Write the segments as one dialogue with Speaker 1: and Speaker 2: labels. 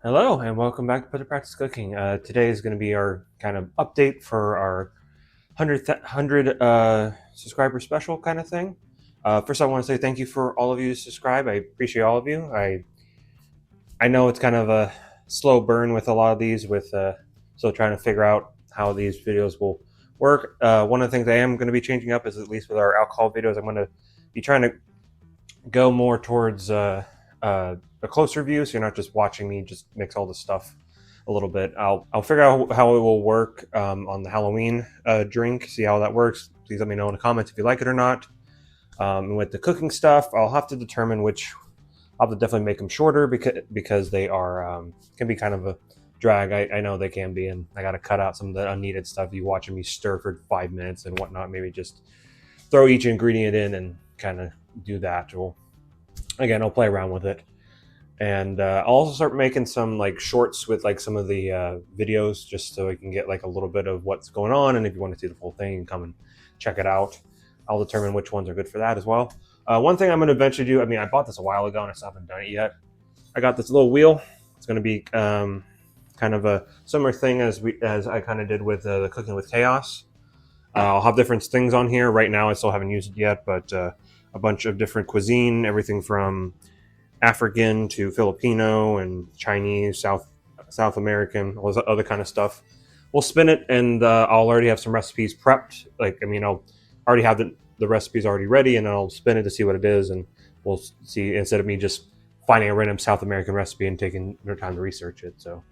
Speaker 1: Hello and welcome back to Put to Practice Cooking. Today is going to be our kind of update for our 100 subscriber special kind of thing. First, I want to say thank you for all of you who subscribe. I appreciate all of you. I know it's kind of a slow burn with a lot of these, with still trying to figure out how these videos will work. One of the things I am going to be changing up is, at least with our alcohol videos, I'm going to be trying to go more towards a closer view, so you're not just watching me just mix all the stuff a little bit. I'll figure out how it will work on the Halloween drink, see how that works. Please let me know in the comments if you like it or not. And with the cooking stuff, I'll have to determine which. I'll have to definitely make them shorter because they are can be kind of a drag. I know they can be, and I got to cut out some of the unneeded stuff. You watching me stir for 5 minutes and whatnot. Maybe just throw each ingredient in and kind of do that. Well, again, I'll play around with it. And I'll also start making some like shorts with like some of the videos, just so I can get like a little bit of what's going on. And if you want to see the full thing, you can come and check it out. I'll determine which ones are good for that as well. One thing I'm going to eventually do, I mean, I bought this a while ago and I still haven't done it yet. I got this little wheel. It's going to be kind of a similar thing as I kind of did with the Cooking with Chaos. I'll have different things on here. Right now, I still haven't used it yet, but a bunch of different cuisine, everything from African to Filipino and Chinese, South American, all this other kind of stuff. We'll spin it, and I'll already have some recipes prepped. Like, I mean, I'll already have the recipes already ready, and I'll spin it to see what it is, and we'll see, instead of me just finding a random South American recipe and taking their time to research it. So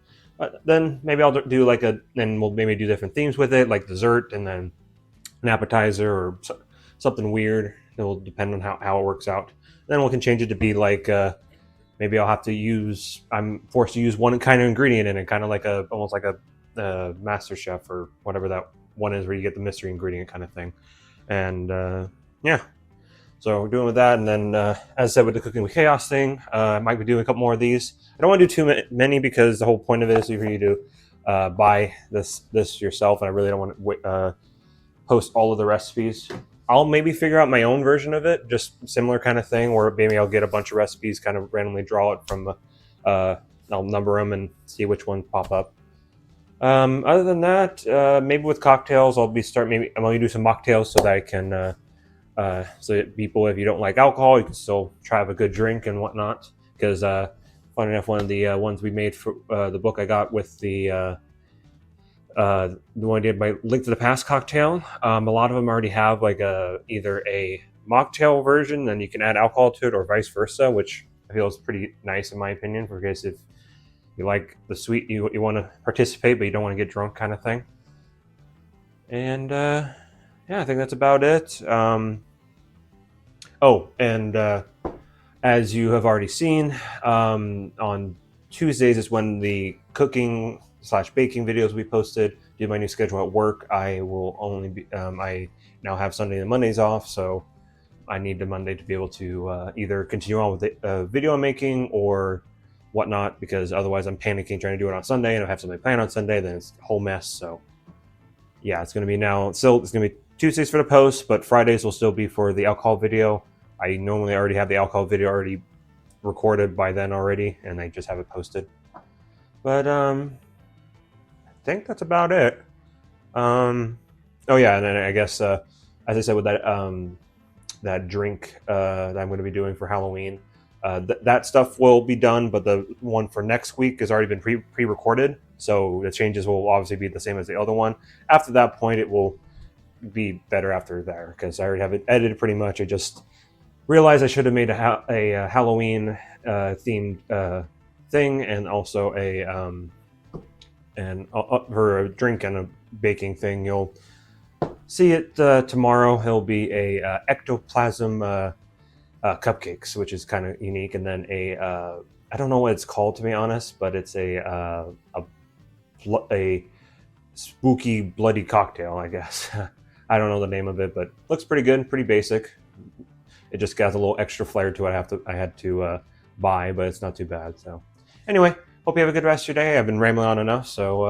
Speaker 1: then maybe I'll do like then we'll maybe do different themes with it, like dessert, and then an appetizer or something weird. It will depend on how it works out. Then we can change it to be like maybe I'll have to use. I'm forced to use one kind of ingredient in it, kind of like almost like a Master Chef or whatever that one is, where you get the mystery ingredient kind of thing. And yeah, so we're doing with that. And then as I said, with the Cooking with Chaos thing, I might be doing a couple more of these. I don't want to do too many because the whole point of it is for you to buy this yourself, and I really don't want to post all of the recipes. I'll maybe figure out my own version of it, just similar kind of thing, where maybe I'll get a bunch of recipes, kind of randomly draw it from, I'll number them and see which ones pop up. Other than that, maybe with cocktails, maybe I'm going to do some mocktails so that I can, so that people, if you don't like alcohol, you can still try have a good drink and whatnot. Because, funny enough, one of the ones we made for the book I got with the one I did by Link to the Past cocktail. A lot of them already have like either a mocktail version, then you can add alcohol to it, or vice versa, which I feel is pretty nice in my opinion, for case if you like the sweet, you want to participate, but you don't want to get drunk kind of thing. And yeah, I think that's about it. Oh, and as you have already seen, on Tuesdays is when the cooking slash baking videos we posted. Due to my new schedule at work, I will only be. I now have Sunday and Mondays off, so I need the Monday to be able to either continue on with the video I'm making or whatnot, because otherwise I'm panicking trying to do it on Sunday, and if I have something planned on Sunday, then it's a whole mess. So yeah, it's going to be now. Still, it's going to be Tuesdays for the post, but Fridays will still be for the alcohol video. I normally already have the alcohol video already recorded by then already, and I just have it posted. But I think that's about it. Oh yeah, and then I guess as I said, with that drink that I'm going to be doing for Halloween, that stuff will be done, but the one for next week has already been pre-recorded, so the changes will obviously be the same as the other one. After that point, it will be better after there, because I already have it edited pretty much. I just realized I should have made a Halloween themed thing, and also for a drink and a baking thing. You'll see it tomorrow. It'll be a ectoplasm cupcakes, which is kind of unique, and then I don't know what it's called, to be honest, but it's a spooky bloody cocktail, I guess. I don't know the name of it, but looks pretty good, pretty basic. It just got a little extra flair to it. I had to buy, but it's not too bad. So anyway, hope you have a good rest of your day. I've been rambling on enough, so